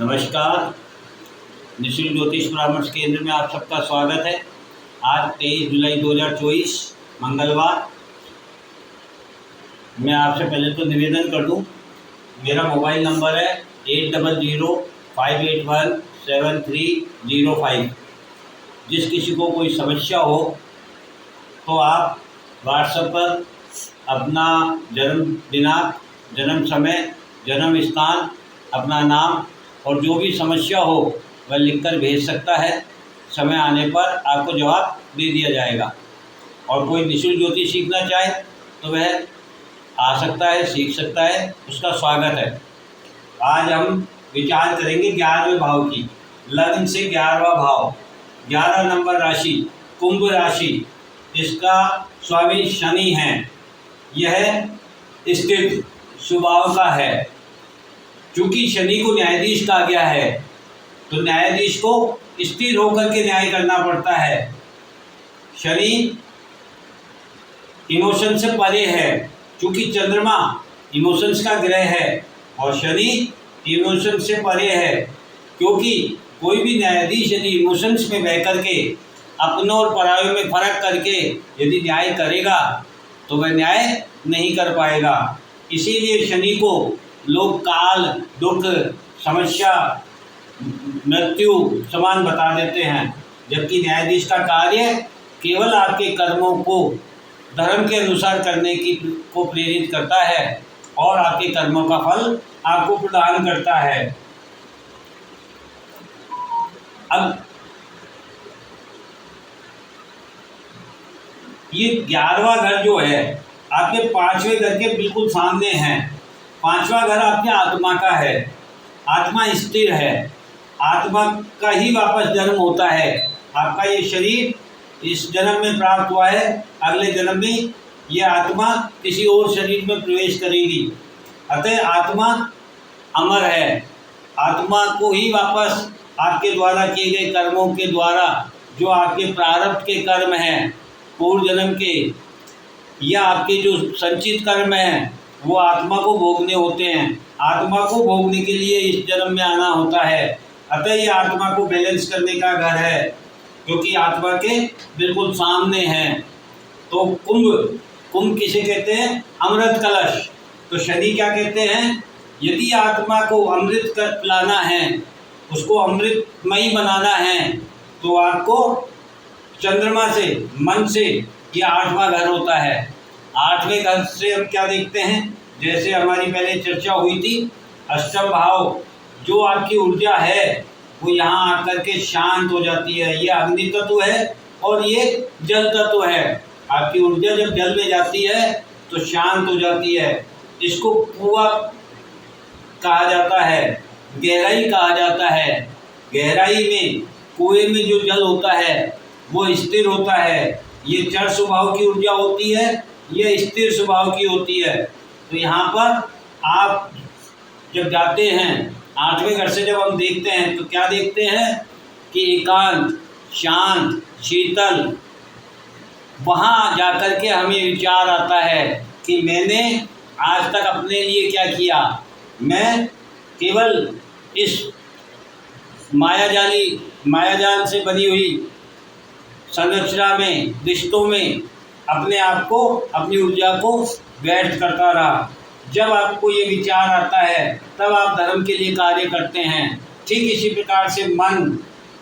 नमस्कार। निःशुल्क ज्योतिष परामर्श केंद्र में आप सबका स्वागत है। आज 23 जुलाई 2024 मंगलवार। मैं आपसे पहले तो निवेदन कर दूं, मेरा मोबाइल नंबर है 8005817305। जिस किसी को कोई समस्या हो तो आप व्हाट्सएप पर अपना जन्म दिनांक, जन्म समय, जन्म स्थान, अपना नाम और जो भी समस्या हो वह लिखकर भेज सकता है। समय आने पर आपको जवाब दे दिया जाएगा। और कोई निःशुल्क ज्योतिष सीखना चाहे तो वह आ सकता है, सीख सकता है, उसका स्वागत है। आज हम विचार करेंगे 11वें भाव की। लग्न से 11वां भाव, 11 नंबर राशि कुंभ राशि, इसका स्वामी शनि है। यह स्थिर स्वभाव का है। क्योंकि शनि को न्यायाधीश कहा गया है तो न्यायाधीश को स्थिर होकर के न्याय करना पड़ता है। शनि इमोशन से परे है, क्योंकि चंद्रमा इमोशंस का ग्रह है और शनि इमोशन से परे है। क्योंकि कोई भी न्यायाधीश यदि इमोशंस में बह करके अपनों और परायों में फर्क करके यदि न्याय करेगा तो वह न्याय नहीं कर पाएगा। इसीलिए शनि को लोग काल, दुख, समस्या, मृत्यु समान बता देते हैं। जबकि न्यायाधीश का कार्य केवल आपके कर्मों को धर्म के अनुसार करने को प्रेरित करता है और आपके कर्मों का फल आपको प्रदान करता है। अब ये 11वां घर जो है आपके 5वें घर के बिल्कुल सामने है। 5वां घर आपके आत्मा का है। आत्मा स्थिर है। आत्मा का ही वापस जन्म होता है। आपका ये शरीर इस जन्म में प्राप्त हुआ है, अगले जन्म में ये आत्मा किसी और शरीर में प्रवेश करेगी। अतः आत्मा अमर है। आत्मा को ही वापस आपके द्वारा किए गए कर्मों के द्वारा, जो आपके प्रारब्ध के कर्म हैं पूर्व जन्म के, या आपके जो संचित कर्म हैं वो आत्मा को भोगने होते हैं। आत्मा को भोगने के लिए इस जन्म में आना होता है। अतः ये आत्मा को बैलेंस करने का घर है, क्योंकि आत्मा के बिल्कुल सामने है। तो कुंभ किसे कहते हैं? अमृत कलश। तो शनि क्या कहते हैं? यदि आत्मा को अमृत पिलाना है, उसको अमृतमयी बनाना है, तो आपको चंद्रमा से, मन से, ये 8वां घर होता है। 8वें घर से हम क्या देखते हैं? जैसे हमारी पहले चर्चा हुई थी, अष्टम भाव, जो आपकी ऊर्जा है वो यहाँ आकर के शांत हो जाती है। ये अग्नि तत्व है और ये जल तत्व है। आपकी ऊर्जा जब जल में जाती है तो शांत हो जाती है। इसको कुआं कहा जाता है, गहराई कहा जाता है। गहराई में, कुएं में जो जल होता है वो स्थिर होता है। ये जड़ स्वभाव की ऊर्जा होती है, ये स्थिर स्वभाव की होती है। तो यहाँ पर आप जब जाते हैं 8वें घर से, जब हम देखते हैं तो क्या देखते हैं कि एकांत, शांत, शीतल, वहाँ जाकर के हमें विचार आता है कि मैंने आज तक अपने लिए क्या किया। मैं केवल इस मायाजाल से बनी हुई संरचना में, रिश्तों में अपने आप को, अपनी ऊर्जा को व्यर्थ करता रहा। जब आपको ये विचार आता है तब आप धर्म के लिए कार्य करते हैं। ठीक इसी प्रकार से मन,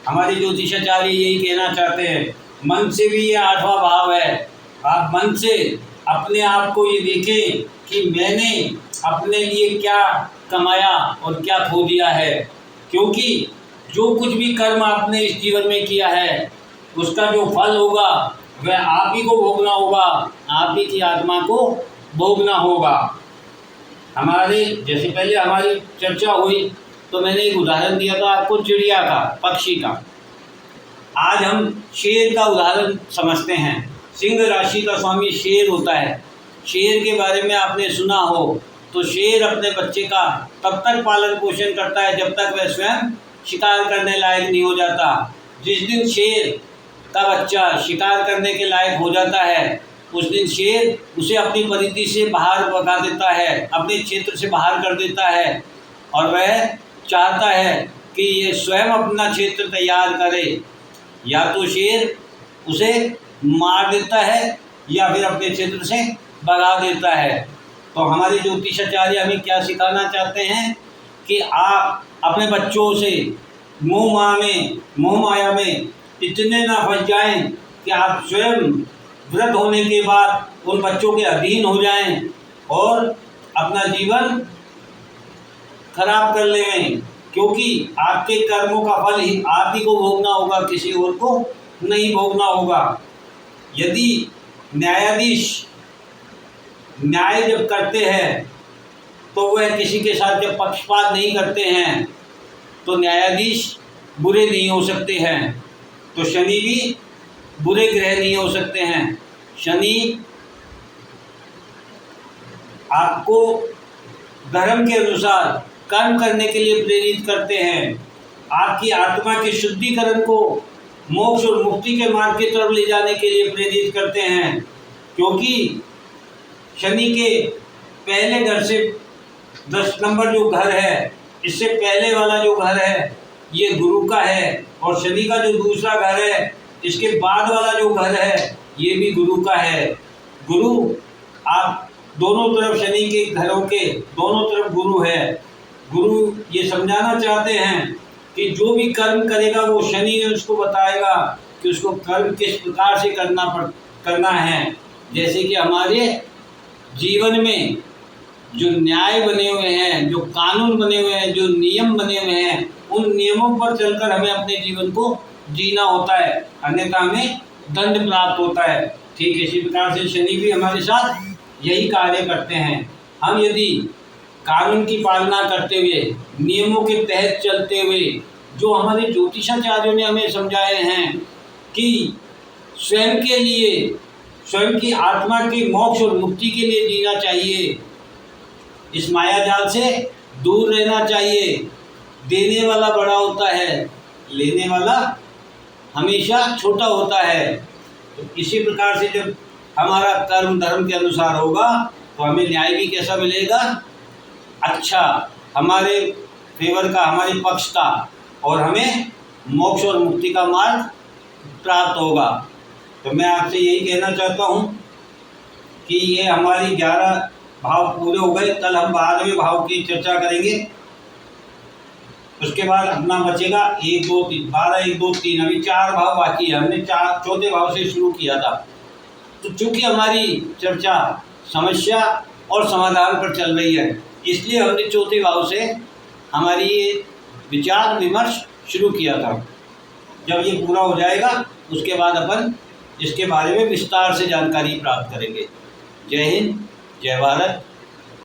हमारे ज्योतिषाचार्य यही कहना चाहते हैं, मन से भी ये 8वां भाव है। आप मन से अपने आप को ये देखें कि मैंने अपने लिए क्या कमाया और क्या खो दिया है। क्योंकि जो कुछ भी कर्म आपने इस जीवन में किया है उसका जो फल होगा वह आप ही को भोगना होगा, आप ही की आत्मा को भोगना होगा। हमारे जैसे पहले हमारी चर्चा हुई तो मैंने एक उदाहरण दिया था आपको, चिड़िया का, पक्षी का। आज हम शेर का उदाहरण समझते हैं। सिंह राशि का स्वामी शेर होता है। शेर के बारे में आपने सुना हो तो शेर अपने बच्चे का तब तक पालन पोषण करता है जब तक वह स्वयं शिकार करने लायक नहीं हो जाता। जिस दिन शेर का बच्चा शिकार करने के लायक हो जाता है उस दिन शेर उसे अपनी परिधि से बाहर भगा देता है, अपने क्षेत्र से बाहर कर देता है और वह चाहता है कि ये स्वयं अपना क्षेत्र तैयार करे, या तो शेर उसे मार देता है या फिर अपने क्षेत्र से भगा देता है। तो हमारे ज्योतिषाचार्य हमें क्या सिखाना चाहते हैं कि आप अपने बच्चों से मोह माया में इतने ना फंस जाएं कि आप स्वयं वृद्ध होने के बाद उन बच्चों के अधीन हो जाएं और अपना जीवन खराब कर लें, क्योंकि आपके कर्मों का फल ही आप ही को भोगना होगा, किसी और को नहीं भोगना होगा। यदि न्यायाधीश न्याय जब करते हैं तो वह किसी के साथ जब पक्षपात नहीं करते हैं तो न्यायाधीश बुरे नहीं हो सकते हैं, तो शनि भी बुरे ग्रह नहीं हो सकते हैं। शनि आपको धर्म के अनुसार कर्म करने के लिए प्रेरित करते हैं, आपकी आत्मा के शुद्धिकरण को मोक्ष और मुक्ति के मार्ग की तरफ ले जाने के लिए प्रेरित करते हैं। क्योंकि शनि के पहले घर से 10 नंबर जो घर है, इससे पहले वाला जो घर है ये गुरु का है, और शनि का जो दूसरा घर है इसके बाद वाला जो घर है ये भी गुरु का है। गुरु आप दोनों तरफ, शनि के घरों के दोनों तरफ गुरु है। गुरु ये समझाना चाहते हैं कि जो भी कर्म करेगा वो शनि उसको बताएगा कि उसको कर्म किस प्रकार से करना है। जैसे कि हमारे जीवन में जो न्याय बने हुए हैं, जो कानून बने हुए हैं, जो नियम बने हुए हैं, उन नियमों पर चलकर हमें अपने जीवन को जीना होता है, अन्यथा हमें दंड प्राप्त होता है। ठीक इसी प्रकार से शनि भी हमारे साथ यही कार्य करते हैं। हम यदि कानून की पालना करते हुए, नियमों के तहत चलते हुए, जो हमारे ज्योतिषाचार्यों ने हमें समझाए हैं कि स्वयं के लिए, स्वयं की आत्मा के मोक्ष और मुक्ति के लिए जीना चाहिए, इस माया जाल से दूर रहना चाहिए। देने वाला बड़ा होता है, लेने वाला हमेशा छोटा होता है। तो इसी प्रकार से जब हमारा कर्म धर्म के अनुसार होगा तो हमें न्याय भी कैसा मिलेगा, अच्छा, हमारे फेवर का, हमारे पक्ष का, और हमें मोक्ष और मुक्ति का मार्ग प्राप्त होगा। तो मैं आपसे यही कहना चाहता हूँ कि ये हमारी 11 भाव पूरे हो गए। कल हम 12वें भाव की चर्चा करेंगे। उसके बाद अपना बचेगा 1 2 3, 12 1 2 3, अभी 4 भाव बाकी है। हमने चौथे भाव से शुरू किया था। तो चूँकि हमारी चर्चा समस्या और समाधान पर चल रही है, इसलिए हमने चौथे भाव से हमारी ये विचार विमर्श शुरू किया था। जब ये पूरा हो जाएगा उसके बाद अपन इसके बारे में विस्तार से जानकारी प्राप्त करेंगे। जय हिंद, जय भारत।